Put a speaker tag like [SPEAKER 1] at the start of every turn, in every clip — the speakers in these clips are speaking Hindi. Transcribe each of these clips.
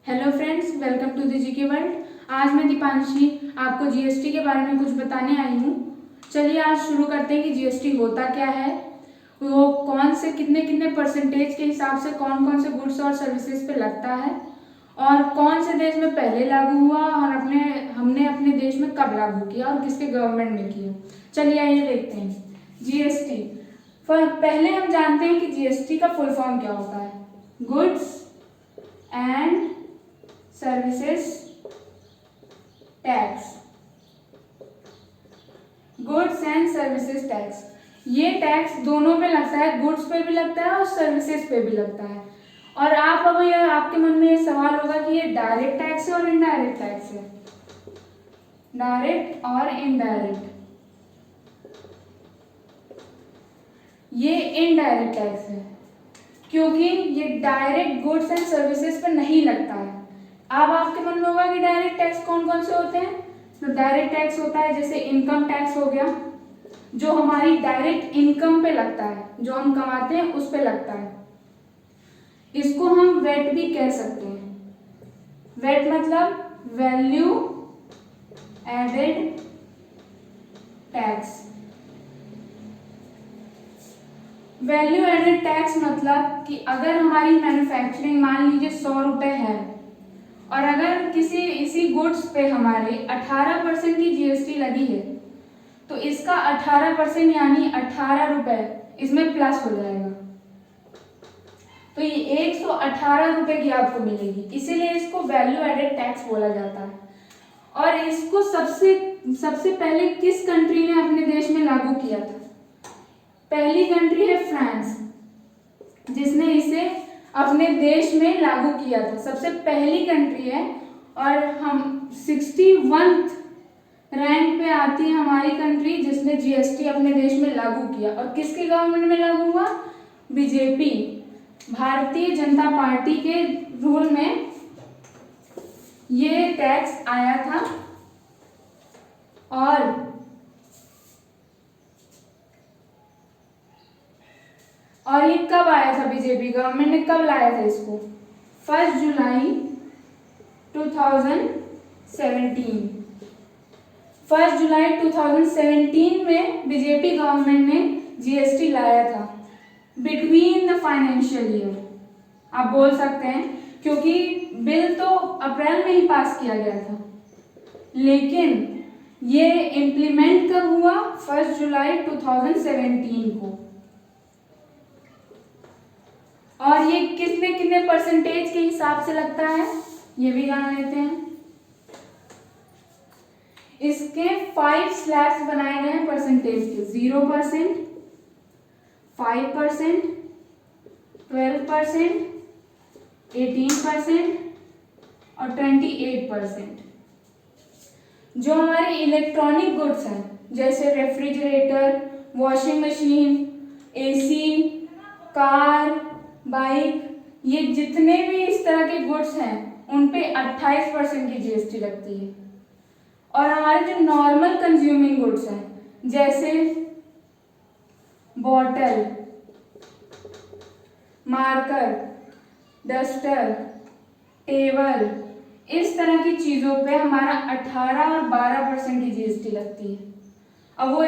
[SPEAKER 1] Hello friends, welcome to the GK world. आज मैं दीपांशी आपको जीएसटी के बारे में कुछ बताने आई हूँ। चलिए आज शुरू करते हैं कि जीएसटी होता क्या है, वो कौन से कितने कितने परसेंटेज के हिसाब से कौन कौन से गुड्स और सर्विसेज पे लगता है और कौन से देश में पहले लागू हुआ और हमने अपने देश में कब लागू किया और किसके गवर्नमेंट ने किया। चलिए आइए देखते हैं जीएसटी। पहले हम जानते हैं कि जीएसटी का फुल फॉर्म क्या होता है। Goods and services tax. Goods and services tax, ये टैक्स दोनों पे लगता है, गुड्स पे भी लगता है और सर्विसेज पे भी लगता है। और अब यह आपके मन में ये सवाल होगा कि ये डायरेक्ट टैक्स है और इनडायरेक्ट टैक्स है। डायरेक्ट और इनडायरेक्ट, ये इनडायरेक्ट टैक्स है क्योंकि ये डायरेक्ट गुड्स एंड सर्विसेज पे नहीं लगता है। अब आपके मन में होगा कि डायरेक्ट टैक्स कौन कौन से होते हैं। तो डायरेक्ट टैक्स होता है जैसे इनकम टैक्स हो गया, जो हमारी डायरेक्ट इनकम पे लगता है, जो हम कमाते हैं उस पे लगता है। इसको हम वेट भी कह सकते हैं। वेट मतलब value added tax. Value added tax मतलब कि अगर हमारी मैन्युफैक्चरिंग मान लीजिए 100 रुपए है और अगर किसी इसी गुड्स पे हमारे 18% की जीएसटी लगी है तो इसका 18% यानी 18 रुपए इसमें प्लस हो जाएगा, तो ये 118 रुपए की आपको मिलेगी। इसीलिए इसको वैल्यू एडेड टैक्स बोला जाता है। और इसको सबसे पहले किस कंट्री ने अपने देश में लागू किया था? पहली कंट्री है फ्रांस, जिसने इसे अपने देश में लागू किया था। सबसे पहली कंट्री है और हम 61th रैंक पे आती है हमारी कंट्री जिसने जीएसटी अपने देश में लागू किया। और किसके गवर्नमेंट में लागू हुआ? बीजेपी, भारतीय जनता पार्टी के रूल में ये टैक्स आया था। और ये कब आया था? बीजेपी गवर्नमेंट ने कब लाया था इसको? 1 जुलाई 2017। 1 जुलाई 2017 में बीजेपी गवर्नमेंट ने जीएसटी लाया था, बिटवीन द फाइनेंशियल ईयर आप बोल सकते हैं, क्योंकि बिल तो अप्रैल में ही पास किया गया था, लेकिन ये इम्प्लीमेंट कब हुआ? 1 जुलाई 2017 को। और ये कितने कितने परसेंटेज के हिसाब से लगता है ये भी जान लेते हैं। इसके 5 स्लैब्स बनाए गए हैं परसेंटेज के। 0%, 5%, 12%, 18% और 28%। जो हमारे इलेक्ट्रॉनिक गुड्स हैं जैसे refrigerator, washing machine, AC, car, bike, ये जितने भी इस तरह के गुड्स हैं उन पे 28% की जीएसटी लगती है। और हमारे जो नॉर्मल कंज्यूमिंग गुड्स हैं जैसे बॉटल, मार्कर, डस्टर, टेबल, इस तरह की चीज़ों पे हमारा 18 और 12% की जीएसटी लगती है। अब वो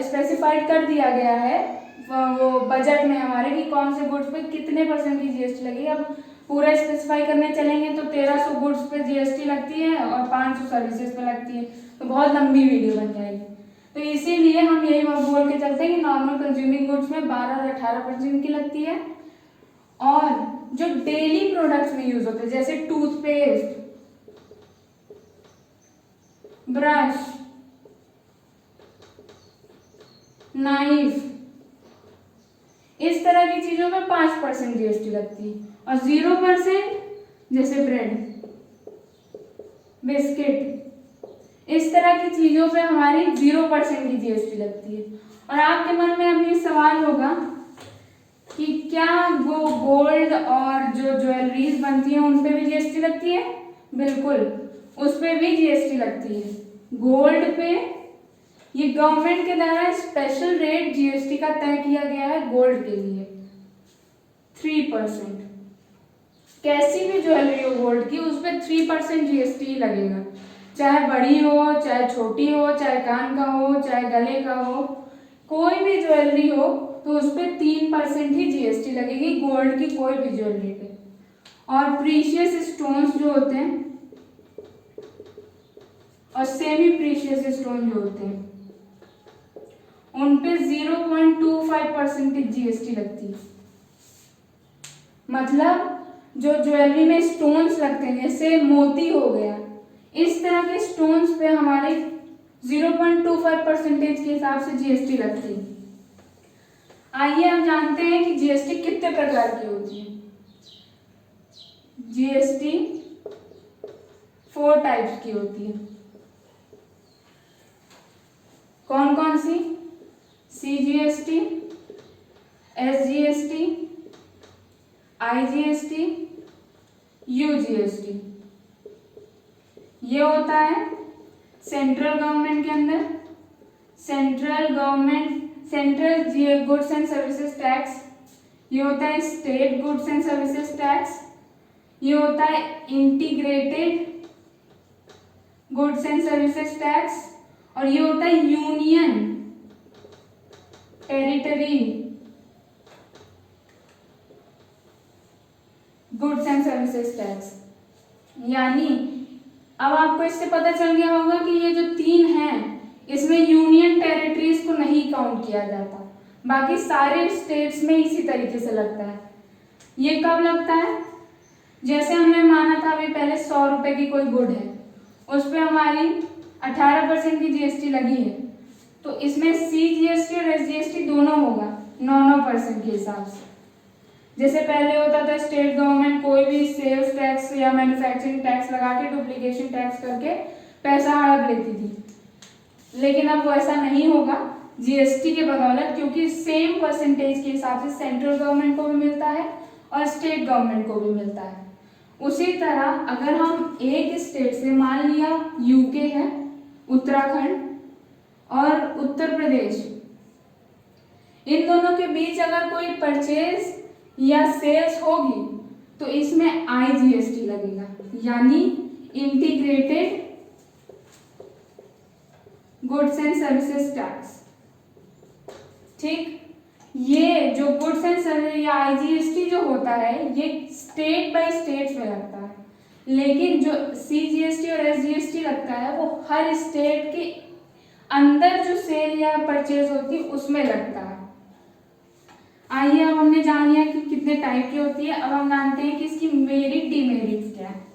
[SPEAKER 1] स्पेसिफाइड कर दिया गया है वो बजट में हमारे कि कौन से गुड्स पे कितने % की जीएसटी लगेगी। अब पूरा स्पेसिफाई करने चलेंगे तो 1300 गुड्स पे जीएसटी लगती है और 500 सर्विसेज पे लगती है, तो बहुत लंबी वीडियो बन जाएगी। तो इसीलिए हम यही बोल के चलते हैं कि नॉर्मल कंज्यूमिंग गुड्स में 12 और 18% की लगती है। और जो डेली प्रोडक्ट्स में यूज होते हैं जैसे टूथपेस्ट, ब्रश, नाइफ, इस तरह की चीजों में 5% जीएसटी लगती है। और 0% जैसे ब्रेड, बिस्किट, इस तरह की चीजों पे हमारी 0% की जीएसटी लगती है। और आपके मन में अब ये सवाल होगा कि क्या वो गोल्ड और जो ज्वेलरीज बनती हैं उन पे भी जीएसटी लगती है? बिल्कुल, उस पे भी जीएसटी लगती है। गोल्ड पे ये गवर्नमेंट के द्वारा स्पेशल रेट जीएसटी का तय किया गया है गोल्ड के लिए 3%। कैसी भी ज्वेलरी हो गोल्ड की, उस पर 3% जीएसटी लगेगा। चाहे बड़ी हो, चाहे छोटी हो, चाहे कान का हो, चाहे गले का हो, कोई भी ज्वेलरी हो तो उस पर 3% ही जीएसटी लगेगी, गोल्ड की कोई भी ज्वेलरी पे। और प्रीशियस स्टोन्स जो होते हैं और सेमी प्रीशियस स्टोन जो होते हैं उन पे 0.25% जीएसटी लगती है। मतलब जो ज्वेलरी में स्टोन्स लगते हैं, जैसे मोती हो गया, इस तरह के स्टोन्स पे हमारे 0.25% के हिसाब से जीएसटी लगती है। आइए हम जानते हैं कि जीएसटी कितने प्रकार की होती है। जीएसटी 4 टाइप्स की होती है। कौन कौन सी? CGST, SGST, IGST, UGST. ये होता है सेंट्रल गवर्नमेंट के अंदर, central goods and services tax. ये होता है state goods and services tax. ये होता है integrated goods and services tax. और ये होता है union territory goods and services tax. यानी अब आपको इससे पता चल गया होगा कि ये जो 3 हैं, इसमें यूनियन टेरिटरीज को नहीं काउंट किया जाता, बाकी सारे स्टेट्स में इसी तरीके से लगता है। ये कब लगता है? जैसे हमने माना था अभी पहले 100 रुपए की कोई गुड है, उस पर हमारी 18% की जीएसटी लगी है, तो इसमें सीजीएसटी और एसजीएसटी दोनों होगा 9% के हिसाब से। जैसे पहले होता था स्टेट गवर्नमेंट कोई भी सेल्स टैक्स या मैन्युफैक्चरिंग टैक्स लगा के डुप्लीकेशन टैक्स करके पैसा हड़प लेती थी, लेकिन अब वैसा नहीं होगा जीएसटी के बदौलत, क्योंकि सेम परसेंटेज के हिसाब से सेंट्रल गवर्नमेंट को भी मिलता है और स्टेट गवर्नमेंट को भी मिलता है। उसी तरह अगर हम एक स्टेट से, मान लिया यूके है, उत्तराखंड और उत्तर प्रदेश, इन दोनों के बीच अगर कोई परचेज या सेल्स होगी तो इसमें आईजीएसटी लगेगा, यानी integrated goods and services tax. ठीक, ये जो गुड्स एंड सर्विस या आईजीएसटी जो होता है ये स्टेट बाय स्टेट में लगता है, लेकिन जो सीजीएसटी और एसजीएसटी लगता है वो हर स्टेट के अंदर जो सेल या परचेज होती है उसमें लगता है। आइए अब हमने जान लिया कि कितने टाइप की होती है, अब हम जानते हैं कि इसकी मेरिट डीमेरिट क्या है।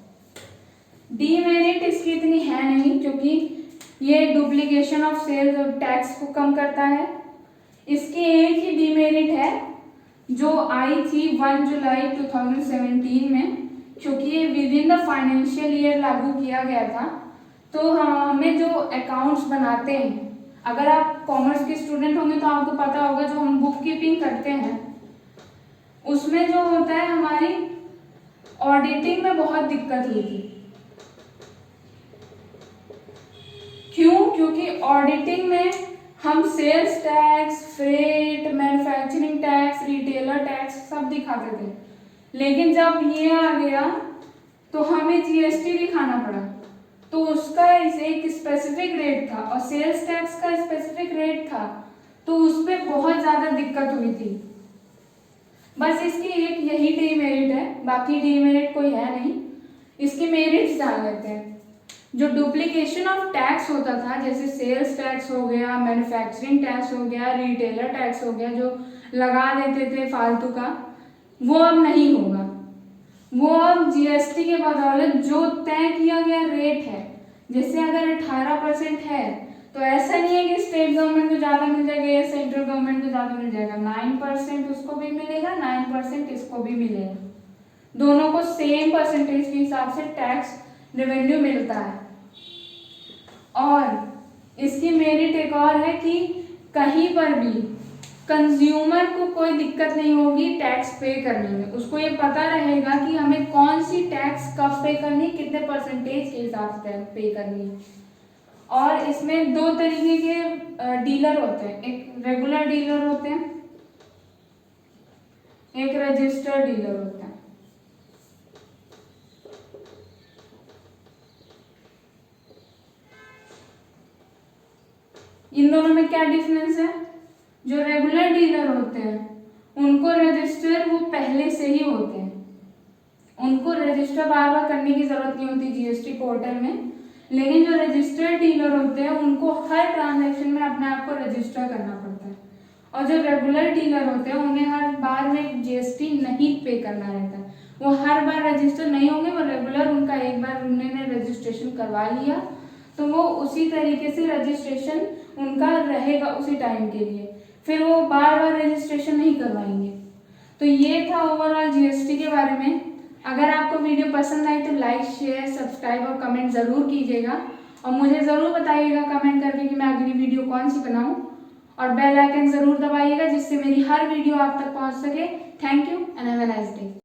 [SPEAKER 1] डीमेरिट इसकी इतनी है नहीं, क्योंकि ये डुप्लीकेशन ऑफ सेल्स और टैक्स को कम करता है। इसकी एक ही डीमेरिट है जो आई थी 1 जुलाई 2017 में, क्योंकि ये with in the financial year लागू किया गया था। तो हमें जो अकाउंट्स बनाते हैं, अगर आप कॉमर्स के स्टूडेंट होंगे तो आपको पता होगा जो हम बुक कीपिंग करते हैं उसमें जो होता है हमारी ऑडिटिंग में बहुत दिक्कत हुई थी। क्यों? क्योंकि ऑडिटिंग में हम sales tax, freight, manufacturing tax, retailer tax सब दिखाते थे, लेकिन जब ये आ गया तो हमें जीएसटी दिखाना पड़ा। तो उसका एक स्पेसिफिक रेट था और सेल्स टैक्स का स्पेसिफिक रेट था, तो उस पर बहुत ज़्यादा दिक्कत हुई थी। बस इसकी एक यही डीमेरिट है, बाकी डीमेरिट कोई है नहीं। इसकी मेरिट्स जान लेते हैं। जो डुप्लीकेशन ऑफ टैक्स होता था, जैसे सेल्स टैक्स हो गया, मैन्युफैक्चरिंग टैक्स हो गया, रिटेलर टैक्स हो गया, जो लगा देते थे फालतू का, वो अब नहीं होगा। वो अब जीएसटी के बदौलत जो तय किया गया रेट है, जैसे अगर 18% है तो ऐसा नहीं है कि स्टेट गवर्नमेंट को ज़्यादा मिल जाएगा या सेंट्रल गवर्नमेंट को ज़्यादा मिल जाएगा। 9% उसको भी मिलेगा, 9% इसको भी मिलेगा। दोनों को सेम परसेंटेज के हिसाब से टैक्स रेवेन्यू मिलता है। और इसकी मेरिट एक और है कि कहीं पर भी कंज्यूमर को कोई दिक्कत नहीं होगी टैक्स पे करने में। उसको ये पता रहेगा कि हमें कौन सी टैक्स कब पे करनी, कितने परसेंटेज के हिसाब से पे करनी। और इसमें 2 तरीके के डीलर होते हैं, एक रेगुलर डीलर होते हैं, एक रजिस्टर्ड डीलर होता है। इन दोनों में क्या डिफरेंस है? जो रेगुलर डीलर होते हैं उनको रजिस्टर वो पहले से ही होते हैं, उनको रजिस्टर बार बार करने की जरूरत नहीं होती जीएसटी पोर्टल में। लेकिन जो रजिस्टर्ड डीलर होते हैं उनको हर ट्रांजैक्शन में अपने आप को रजिस्टर करना पड़ता है, और जो रेगुलर डीलर होते हैं उन्हें हर बार में जीएसटी नहीं पे करना रहता है। वो हर बार रजिस्टर नहीं होंगे, वो रेगुलर उनका एक बार उन्होंने रजिस्ट्रेशन करवा लिया तो वो उसी तरीके से रजिस्ट्रेशन उनका रहेगा उसी टाइम के लिए, फिर वो बार बार रजिस्ट्रेशन नहीं करवाएंगे। तो ये था ओवरऑल जीएसटी के बारे में। अगर आपको वीडियो पसंद आई तो लाइक, शेयर, सब्सक्राइब और कमेंट ज़रूर कीजिएगा, और मुझे ज़रूर बताइएगा कमेंट करके कि मैं अगली वीडियो कौन सी बनाऊं, और बेल आइकन ज़रूर दबाइएगा जिससे मेरी हर वीडियो आप तक पहुंच सके। Thank you and have a nice day.